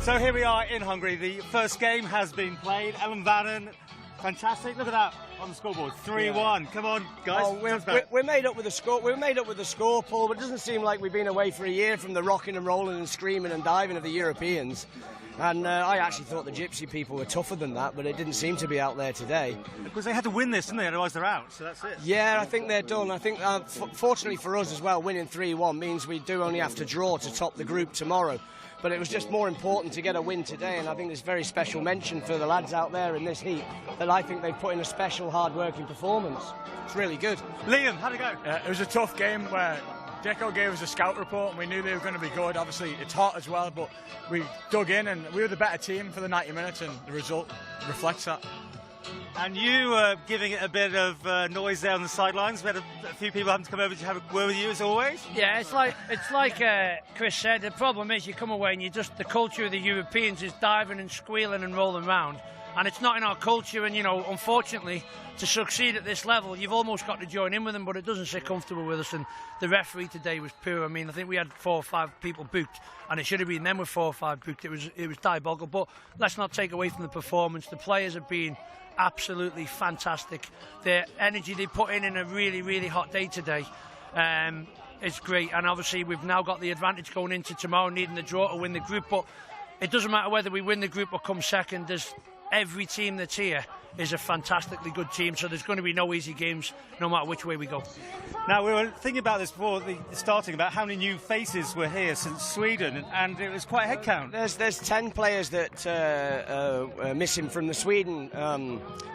So here we are in Hungary. The first game has been played. Ellan, Vannin, fantastic. Look at that on the scoreboard. 3-1. Come on, guys. Oh, we're made up with the score. We're made up with the score, Paul. But it doesn't seem like we've been away for a year from the rocking and rolling and screaming and diving of the Europeans. And I actually thought the Gypsy people were tougher than that, but it didn't seem to be out there today. Because they had to win this, didn't they? Otherwise they're out. So that's it. Yeah, I think they're done. I think, fortunately for us as well, winning 3-1 means we do only have to draw to top the group tomorrow. But it was just more important to get a win today, and I think there's very special mention for the lads out there in this heat that I think they've put in a special hard-working performance. It's really good. Liam, how'd it go? It was a tough game where Deco gave us a scout report and we knew they were going to be good. Obviously, it's hot as well, but we dug in and we were the better team for the 90 minutes, and the result reflects that. And you were giving it a bit of noise there on the sidelines. We had a few people having to come over to have a word with you, as always. Yeah, it's like Chris said. The problem is you come away and the culture of the Europeans is diving and squealing and rolling around, and it's not in our culture. And unfortunately, to succeed at this level, you've almost got to join in with them, but it doesn't sit comfortable with us. And the referee today was poor. I mean, I think we had 4 or 5 people booked, and it should have been them with 4 or 5 booked. It was diabolical. But let's not take away from the performance. The players have been absolutely fantastic. The energy they put in a really, really hot day today is great. And obviously we've now got the advantage going into tomorrow, needing the draw to win the group. But it doesn't matter whether we win the group or come second. There's every team that's here is a fantastically good team, so there's going to be no easy games no matter which way we go. Now, we were thinking about this before starting, about how many new faces were here since Sweden, and it was quite a head count. There's 10 players that are missing from the Sweden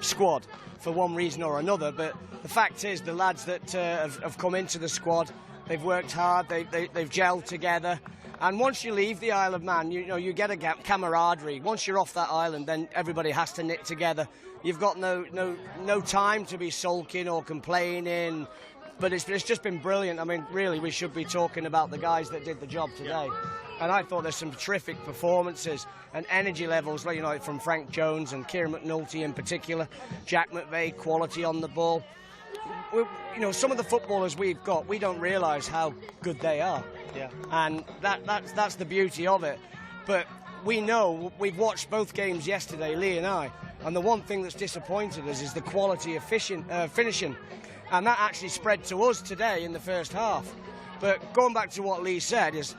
squad for one reason or another, but the fact is the lads that have come into the squad, they've worked hard, they've gelled together. And once you leave the Isle of Man, you get a camaraderie. Once you're off that island, then everybody has to knit together. You've got no time to be sulking or complaining. But it's just been brilliant. I mean, really, we should be talking about the guys that did the job today. Yeah. And I thought there's some terrific performances and energy levels, like from Frank Jones and Kieran McNulty in particular. Jack McVeigh, quality on the ball. Some of the footballers we've got, we don't realise how good they are. Yeah. And that's the beauty of it. But we know, we've watched both games yesterday, Lee and I, and the one thing that's disappointed us is the quality of finishing. And that actually spread to us today in the first half. But going back to what Lee said is,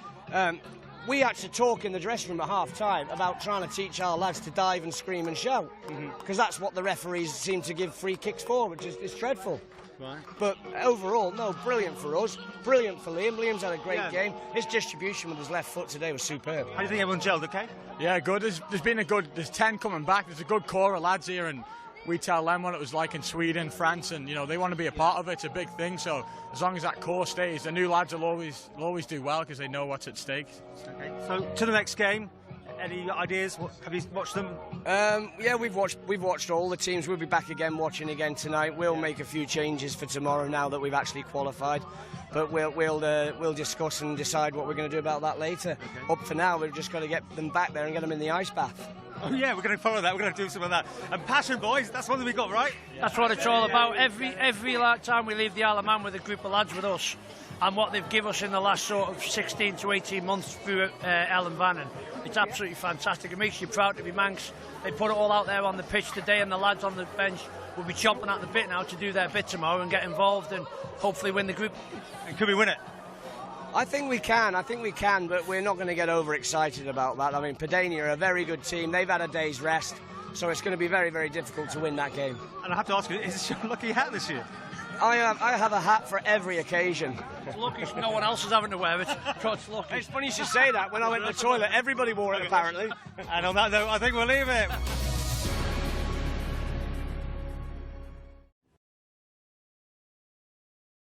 we had to talk in the dressing room at half-time about trying to teach our lads to dive and scream and shout. Because that's what the referees seem to give free kicks for, which is dreadful. Right. But overall, no, brilliant for us, brilliant for Liam. Liam's had a great game. His distribution with his left foot today was superb. How do you think everyone gelled, okay? Yeah, good. There's 10 coming back. There's a good core of lads here, and we tell them what it was like in Sweden, France, and they want to be a part of it. It's a big thing. So as long as that core stays, the new lads will always do well because they know what's at stake. Okay. So to the next game. Any ideas? Have you watched them? Yeah, we've watched all the teams. We'll be back again watching again tonight. We'll make a few changes for tomorrow now that we've actually qualified, but we'll discuss and decide what we're going to do about that later. Okay. Up for now, we've just got to get them back there and get them in the ice bath. Oh yeah, we're going to follow that. We're going to do some of that. And passion, boys, that's one that we got right. That's what it's all about. Every time we leave the Isle of Man with a group of lads with us, and what they've given us in the last sort of 16 to 18 months through Ellan, Vannin, it's absolutely fantastic. It makes you proud to be Manx. They put it all out there on the pitch today, and the lads on the bench will be chomping at the bit now to do their bit tomorrow and get involved and hopefully win the group. And could we win it? I think we can, but we're not going to get overexcited about that. I mean, Padania are a very good team. They've had a day's rest, so it's going to be very, very difficult to win that game. And I have to ask you, is this your lucky hat this year? I have a hat for every occasion. It's lucky no one else is having to wear it. It's lucky. It's funny you should say that. When I went to the toilet, everybody wore it apparently. And on that note, I think we'll leave it.